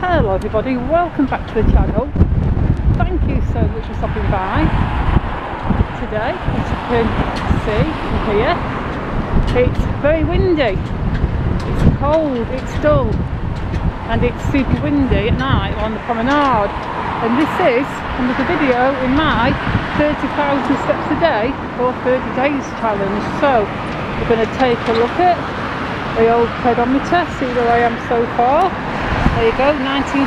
Hello everybody, welcome back to the channel. Thank you so much for stopping by today. As you can see here, it's very windy, it's cold, it's dull, and it's super windy at night on the promenade. And this is another video in my 30,000 steps a day or 30 days challenge. So we're going to take a look at the old pedometer, see where I am so far. There you go, 19,239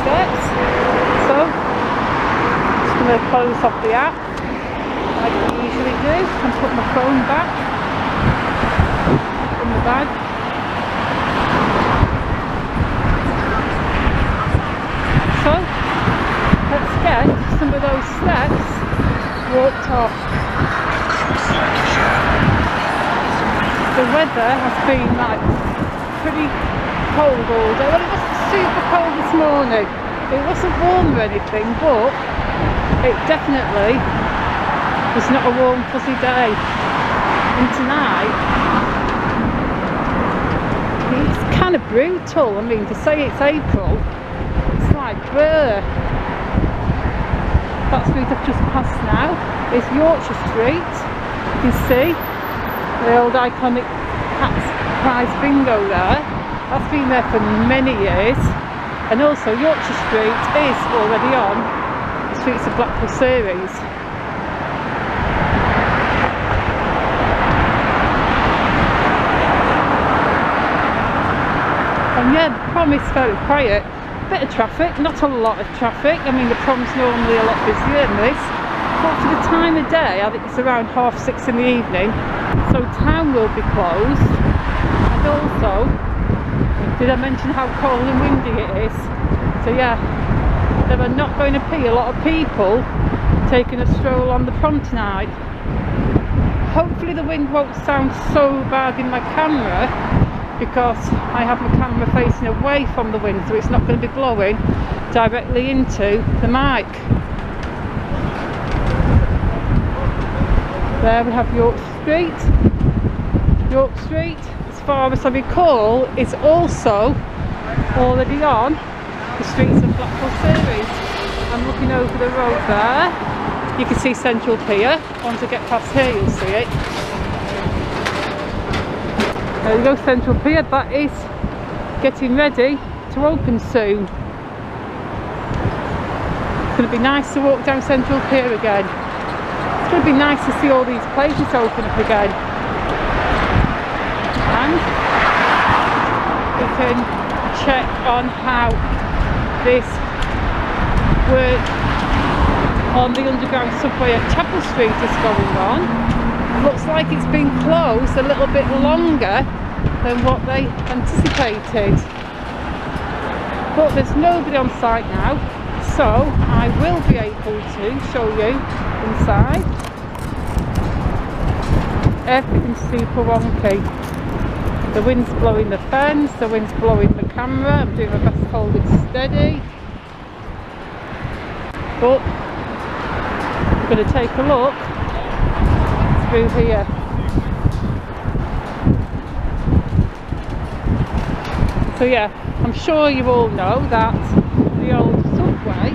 steps. So, just going to close off the app, like I usually do, and put my phone back in the bag. So, let's get some of those steps walked off. The weather has been like pretty cold all day. Well, it wasn't super cold this morning, it wasn't warm or anything, but it definitely was not a warm fuzzy day. And tonight it's kind of brutal. I mean, to say it's April, it's like brr. That street I've just passed now is Yorkshire Street. You can see the old iconic Hats Prize bingo there. That's been there for many years. And also Yorkshire Street is already on the Streets of Blackpool series. And yeah, the prom is very quiet. Bit of traffic, not a lot of traffic. I mean, the prom's normally a lot busier than this. But for the time of day, I think it's around 6:30 in the evening, so town will be closed. And also, did I mention how cold and windy it is? So yeah, there are not going to be a lot of people taking a stroll on the prom tonight. Hopefully the wind won't sound so bad in my camera, because I have my camera facing away from the wind, so it's not going to be blowing directly into the mic. There we have York Street. York Street, as far as I recall, is also already on the Streets of Blackpool series. I'm looking over the road there. You can see Central Pier. Once I get past here, you'll see it. There you go, Central Pier. That is getting ready to open soon. It's going to be nice to walk down Central Pier again. It's going to be nice to see all these places open up again. And we can check on how this work on the underground subway at Chapel Street is going on. Looks like it's been closed a little bit longer than what they anticipated. But there's nobody on site now, so I will be able to show you inside. Everything's super wonky. The wind's blowing the fence, the wind's blowing the camera. I'm doing my best to hold it steady. But I'm going to take a look through here. So yeah, I'm sure you all know that the old subway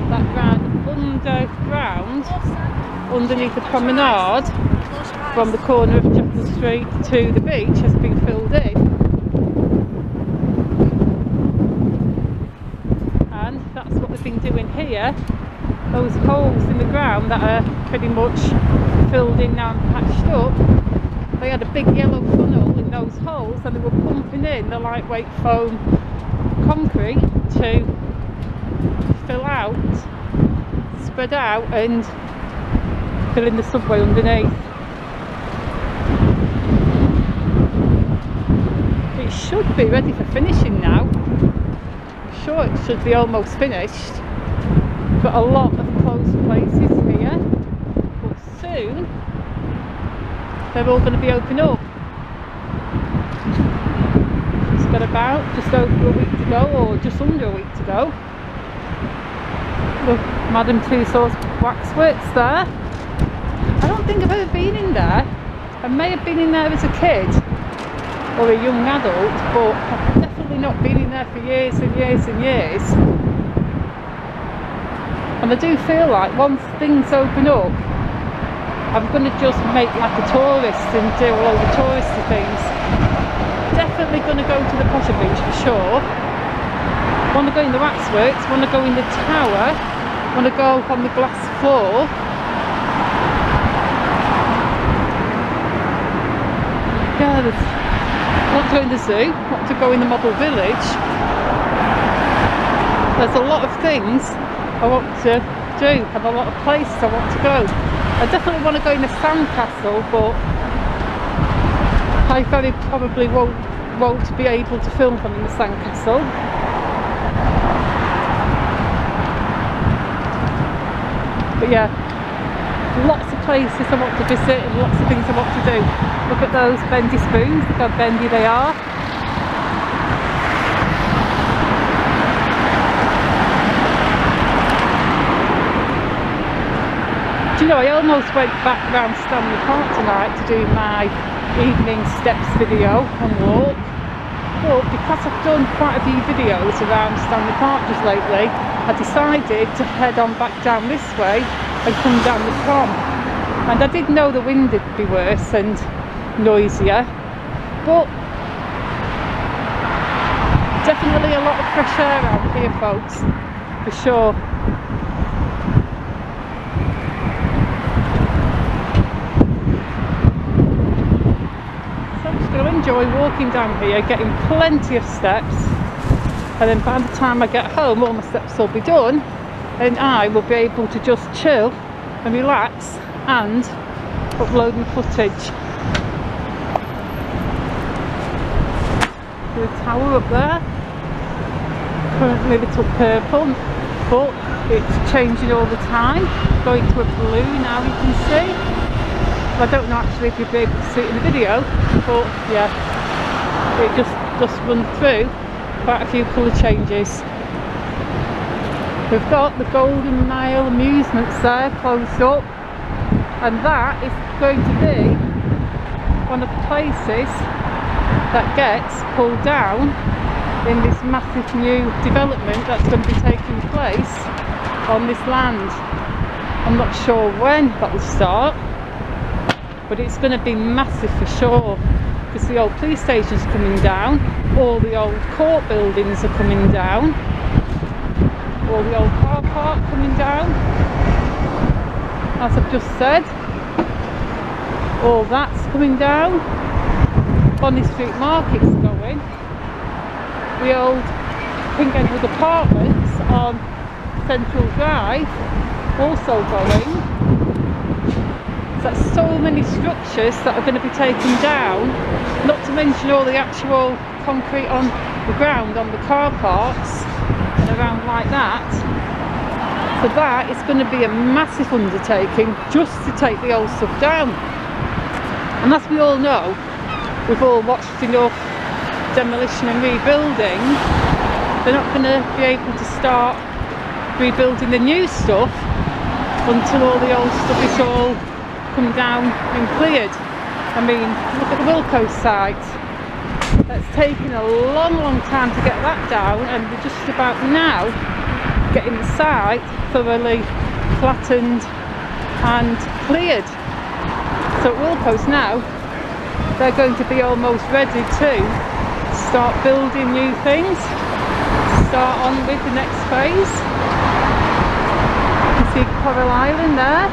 that ran underground underneath the promenade from the corner of Chapel Street to the beach has been filled in, and that's what they've been doing here. Those holes in the ground that are pretty much filled in now and patched up, they had a big yellow funnel in those holes, and they were pumping in the lightweight foam concrete to fill out, spread out, and fill in the subway underneath. It should be ready for finishing now. I'm sure it should be almost finished. Got a lot of closed places here, but soon they're all going to be open up. It's got about just over a week to go, or just under a week to go. Look, Madame Tussauds waxworks there. I don't think I've ever been in there. I may have been in there as a kid or a young adult, but I've definitely definitely not been in there for years and years and years. And I do feel like once things open up, I'm going to just make like a tourist and do a load of touristy things. Definitely going to go to the Potter Beach for sure. Want to go in the waxworks, want to go in the tower, want to go on the glass floor. Yeah, want to go in the zoo, want to go in the model village. There's a lot of things I want to do and a lot of places I want to go. I definitely want to go in the sandcastle, but I very probably won't be able to film from in the sandcastle. But yeah, lots of places I want to visit and lots of things I want to do. Look at those bendy spoons, look how bendy they are. Do you know, I almost went back round Stanley Park tonight to do my evening steps video and walk. But because I've done quite a few videos around Stanley Park just lately, I decided to head on back down this way and come down the prom. And I did know the wind would be worse and noisier, but definitely a lot of fresh air out here, folks, for sure. So I'm just going to enjoy walking down here, getting plenty of steps, and then by the time I get home all my steps will be done and I will be able to just chill and relax and upload my footage. The tower up there, currently lit up purple, but it's changing all the time, going to a blue now, you can see. I don't know actually if you'll be able to see it in the video, but yeah, it just run through quite a few colour changes. We've got the Golden Mile amusements there close up, and that is going to be one of the places that gets pulled down in this massive new development that's going to be taking place on this land. I'm not sure when that will start, but it's going to be massive for sure, because the old police station's coming down, all the old court buildings are coming down, all the old car park coming down, as I've just said, all that's coming down, Bonny Street Market's going, the old King Edward Apartments on Central Drive also going. So that's so many structures that are going to be taken down, not to mention all the actual concrete on the ground on the car parks and around like that. So that is going to be a massive undertaking just to take the old stuff down. And as we all know, we've all watched enough demolition and rebuilding, they're not going to be able to start rebuilding the new stuff until all the old stuff is all come down and cleared. I mean, look at the Wilco site. That's taken a long time to get that down, and we're just about now getting the site thoroughly flattened and cleared. So at Wilco's now, they're going to be almost ready to start building new things, start on with the next phase. You can see Coral Island there.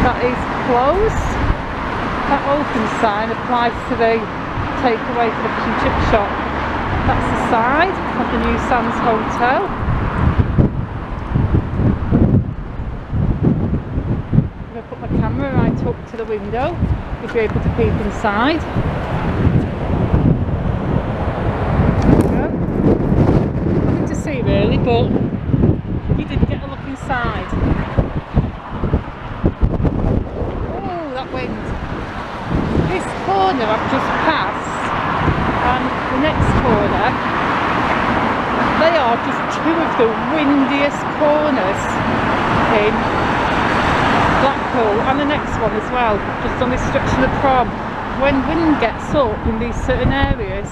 That is closed. That open sign applies to the takeaway for the fish and chip shop. That's the side of the new Sands Hotel. I'm going to put my camera right up to the window if you're able to peep inside. There we go. Nothing to see really, but you did get a look inside. Wind. This corner I've just passed and the next corner, they are just two of the windiest corners in Blackpool, and the next one as well, just on this stretch of the prom. When wind gets up in these certain areas,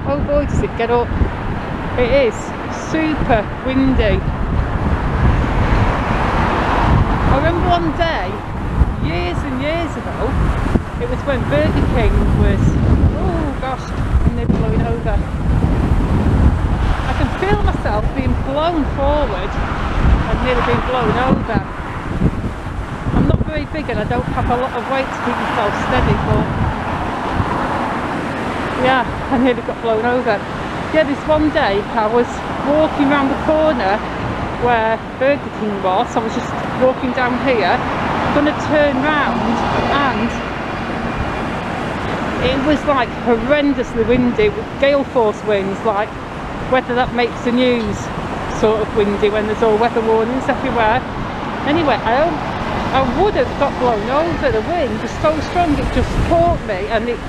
oh boy does it get up. It is super windy. I remember one day, years and years ago, it was when Burger King was, oh gosh, and they're blowing over. I can feel myself being blown forward and nearly being blown over. I'm not very big and I don't have a lot of weight to keep myself steady, but yeah, I nearly got blown over. Yeah, this one day I was walking around the corner where Burger King was. I was just walking down here, going to turn round, and it was like horrendously windy with gale force winds, like whether that makes the news sort of windy when there's all weather warnings everywhere. Anyway, I would have got blown over. The wind was so strong it just caught me and it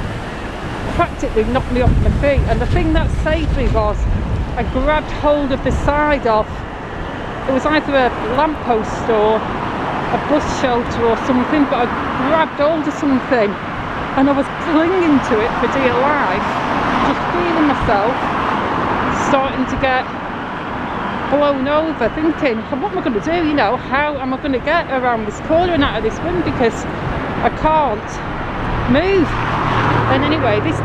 practically knocked me off my feet. And the thing that saved me was I grabbed hold of the side of, it was either a lamppost or a bus shelter or something, but I grabbed hold of something and I was clinging to it for dear life, just feeling myself starting to get blown over, thinking, what am I going to do, you know, how am I going to get around this corner and out of this wind, because I can't move. And anyway, this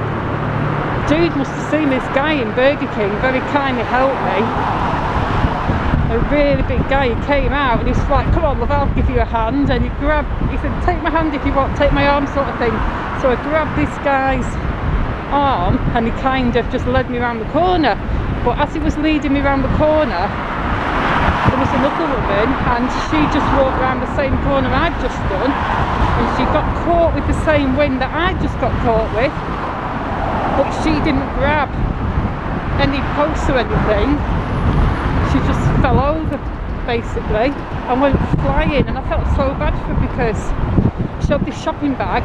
dude must have seen this guy in Burger King very kindly helped me. A really big guy, he came out and he was like, come on love, I'll give you a hand. And he said, take my hand if you want, take my arm, sort of thing. So I grabbed this guy's arm and he kind of just led me around the corner. But as he was leading me around the corner, there was another woman and she just walked around the same corner I'd just done, and she got caught with the same wind that I just got caught with, but she didn't grab any posts or anything. She just fell over basically and went flying, and I felt so bad for her because she had this shopping bag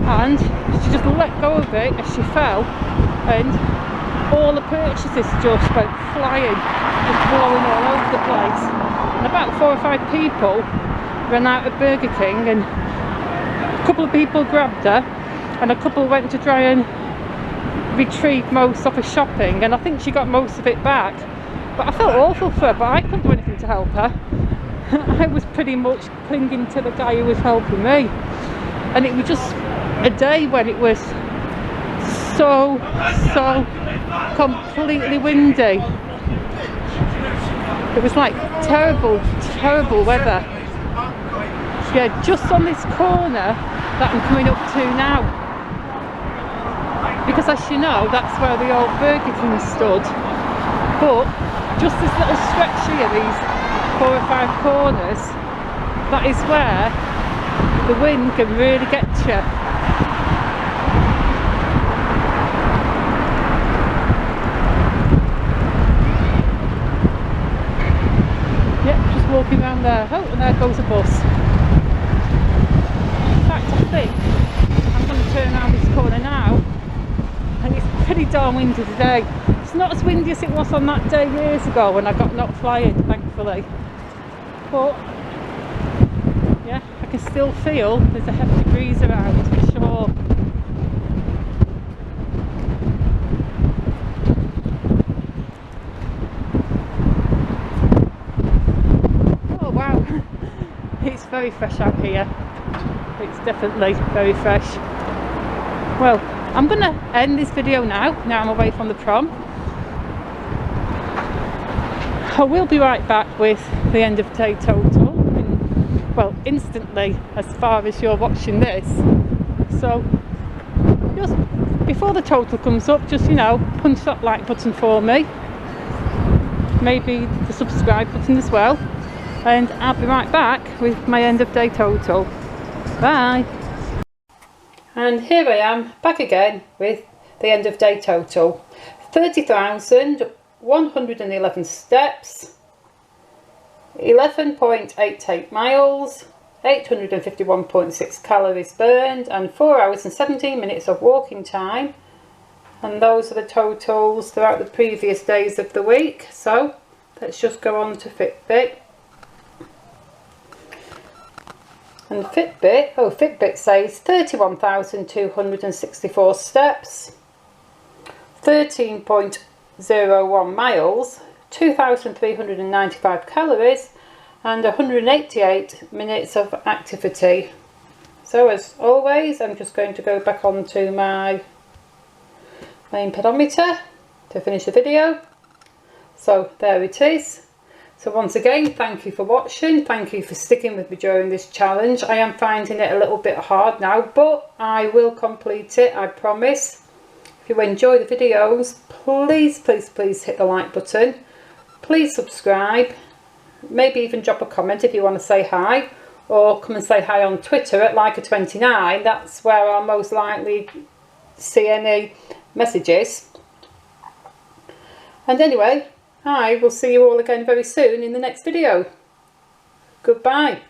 and she just let go of it as she fell, and all the purchases just went flying, just blowing all over the place. And about 4 or 5 people ran out of Burger King, and a couple of people grabbed her and a couple went to try and retrieve most of her shopping, and I think she got most of it back. But I felt awful for her, but I couldn't do anything to help her. I was pretty much clinging to the guy who was helping me. And it was just a day when it was so completely windy. It was like terrible weather. Yeah, just on this corner that I'm coming up to now. Because as you know, that's where the old Burger King stood. But just this little stretch here, these 4 or 5 corners, that is where the wind can really get you. Yep, just walking around there. Oh, and there goes a bus. In fact, I think I'm going to turn around this corner now, and it's pretty darn windy today. It's not as windy as it was on that day years ago when I got knocked flying, thankfully. But yeah, I can still feel there's a hefty breeze around for sure. Oh wow, it's very fresh out here. It's definitely very fresh. Well, I'm going to end this video now I'm away from the prom. I will be right back with the end of day total, well, instantly as far as you're watching this. So just before the total comes up, just, you know, punch that like button for me, maybe the subscribe button as well, and I'll be right back with my end of day total. Bye. And here I am back again with the end of day total. 30,111 steps, 11.88 miles, 851.6 calories burned, and 4 hours and 17 minutes of walking time. And those are the totals throughout the previous days of the week. So let's just go on to Fitbit. And Fitbit says 31,264 steps, 13.01 miles, 2,395 calories and 188 minutes of activity. So as always, I'm just going to go back onto my main pedometer to finish the video. So there it is. So once again, thank you for watching. Thank you for sticking with me during this challenge. I am finding it a little bit hard now, but I will complete it, I promise. If you enjoy the videos, please hit the like button. Please subscribe. Maybe even drop a comment if you want to say hi, or come and say hi on Twitter at Leica29. That's where I'll most likely see any messages. And anyway, I will see you all again very soon in the next video. Goodbye.